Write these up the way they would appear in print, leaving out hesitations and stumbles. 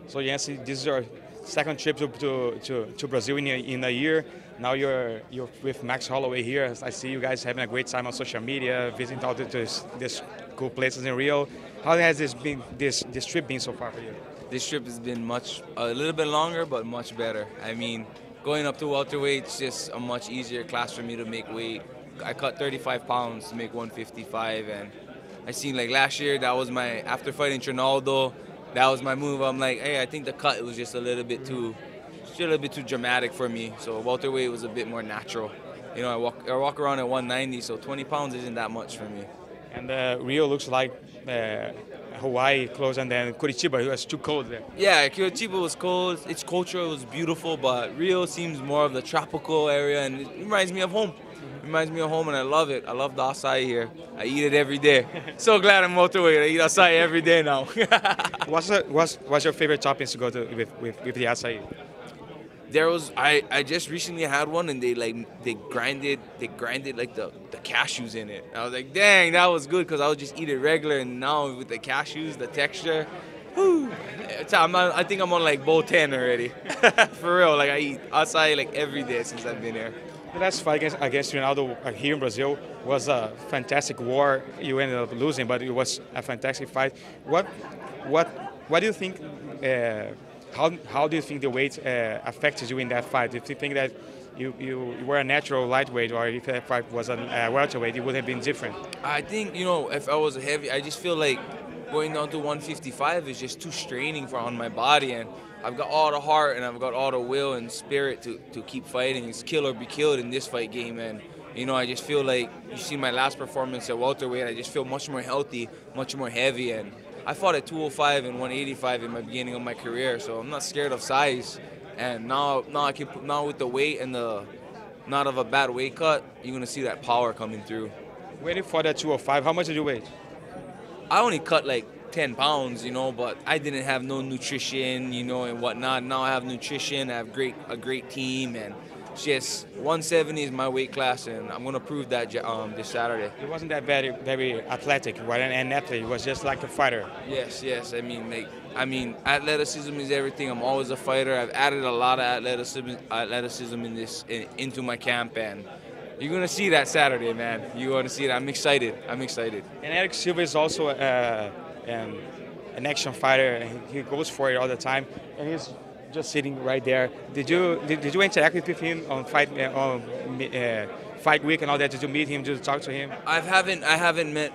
So Yancy, this is your second trip to Brazil in a year. Now you're with Max Holloway here. I see you guys having a great time on social media, visiting all this cool places in Rio. How has this trip been so far for you? This trip has been a little bit longer, but much better. I mean, going up to welterweight, it's just a much easier class for me to make weight. I cut 35 pounds to make 155, and I seen like last year, that was after fighting Trinaldo, that was my move. I'm like, hey, I think the cut was just a little bit too dramatic for me. So welterweight was a bit more natural. You know, I walk around at 190, so 20 pounds isn't that much for me. And Rio looks like Hawaii close, and then Curitiba, it was too cold there. Yeah, Curitiba was cold. Its culture was beautiful, but Rio seems more of the tropical area, and it reminds me of home. It reminds me of home, and I love it. I love the acai here. I eat it every day. So glad I'm welterweight. I eat acai every day now. What's your favorite toppings to go to with the acai? I just recently had one, and they grinded like the cashews in it. I was like, dang, that was good, because I would just eat it regular, and now with the cashews, the texture, whoo. I think I'm on like bowl 10 already. For real, like I eat acai like every day since I've been here. The last fight against Ronaldo here in Brazil was a fantastic war. You ended up losing, but it was a fantastic fight. What do you think? How do you think the weight affected you in that fight? Do you think that you were a natural lightweight, or if that fight was a welterweight, it would have been different? I think, if I was a heavy, I just feel like going down to 155 is just too straining on my body, and I've got all the heart and I've got all the will and spirit to keep fighting. It's kill or be killed in this fight game, and I just feel like you see my last performance at welterweight. I just feel much more healthy, much more heavy, and I fought at 205 and 185 in my beginning of my career, so I'm not scared of size. And now with the weight and the not of a bad weight cut, you're gonna see that power coming through. Waiting for that 205, how much did you weigh? I only cut like 10 pounds, but I didn't have no nutrition, and whatnot. Now I have nutrition, I have a great team, and just 170 is my weight class, and I'm gonna prove that this Saturday. It wasn't that very athletic, right? An athlete. It was just like a fighter. Yes. I mean, athleticism is everything. I'm always a fighter. I've added a lot of athleticism into my camp, and you're gonna see that Saturday, man. You're gonna see it. I'm excited. And Erick Silva is also an action fighter. He goes for it all the time, and he's just sitting right there. Did you interact with him on fight week and all that? Did you meet him? Did you talk to him? I haven't met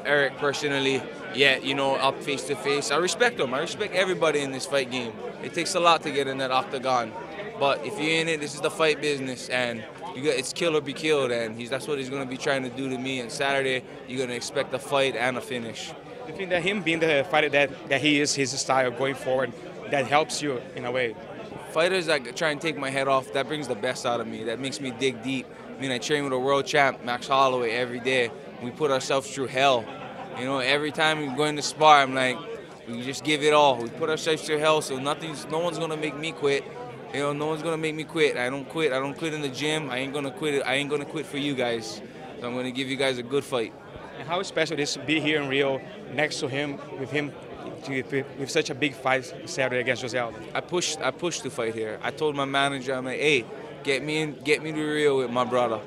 Erick personally yet. Up face to face. I respect him. I respect everybody in this fight game. It takes a lot to get in that octagon, but if you're in it, this is the fight business, and it's kill or be killed, and that's what he's gonna be trying to do to me. And Saturday, you're gonna expect a fight and a finish. Do you think that him being the fighter that he is, his style going forward, that helps you in a way? Fighters that try and take my head off, that brings the best out of me. That makes me dig deep. I train with a world champ, Max Holloway, every day. We put ourselves through hell. Every time we go in the spar, I'm like, we just give it all. We put ourselves through hell, so no one's gonna make me quit. No one's gonna make me quit. I don't quit. I don't quit in the gym. I ain't gonna quit. I ain't gonna quit for you guys. So I'm gonna give you guys a good fight. And how special it is to be here in Rio, next to him, with such a big fight Saturday against Jose Aldo. I pushed to fight here. I told my manager, I'm like, hey, get me to Rio with my brother.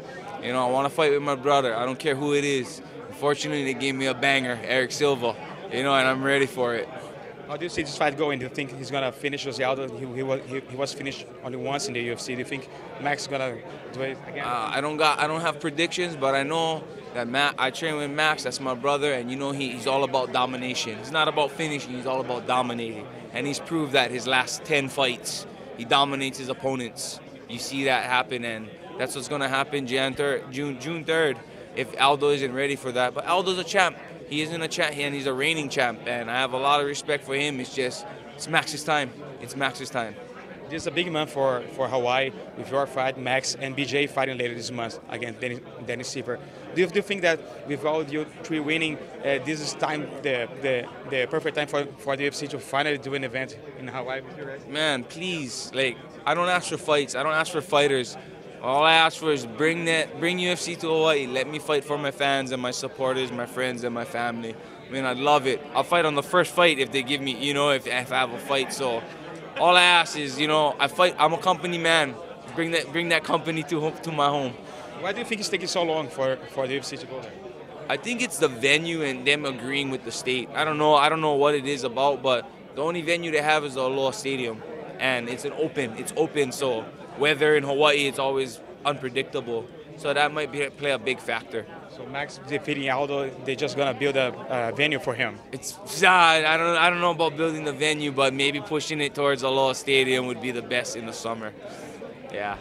I want to fight with my brother. I don't care who it is. Unfortunately, they gave me a banger, Erick Silva. And I'm ready for it. How do you see this fight going? Do you think he's gonna finish Jose Aldo? He was finished only once in the UFC. Do you think Max is gonna do it again? I don't have predictions, but I know that I train with Max. That's my brother, and he's all about domination. He's not about finishing. He's all about dominating, and he's proved that his last 10 fights, he dominates his opponents. You see that happen, and that's what's gonna happen June 3rd. If Aldo isn't ready for that, but Aldo's a champ. He isn't a champ, and he's a reigning champ, and I have a lot of respect for him. It's Max's time. It's Max's time. This is a big month for Hawaii with your fight, Max, and BJ fighting later this month against Dennis Silva. Do you think that with all you three winning, this is the perfect time for the UFC to finally do an event in Hawaii with you guys? Man, please, I don't ask for fights. I don't ask for fighters. All I ask for is bring UFC to Hawaii. Let me fight for my fans and my supporters, my friends and my family. I mean, I'd love it. I'll fight on the first fight if they give me, you know, if I have a fight. So all I ask is, you know, I fight. I'm a company man. Bring that company to my home. Why do you think it's taking so long for the UFC to go there? I think it's the venue and them agreeing with the state. I don't know what it is about, but the only venue they have is the Aloha Stadium, and it's open. So weather in Hawaii, it's always unpredictable. So that might play a big factor. So Max defeating Aldo, they're just gonna build a venue for him. I don't know about building the venue, but maybe pushing it towards Aloha Stadium would be the best in the summer. Yeah.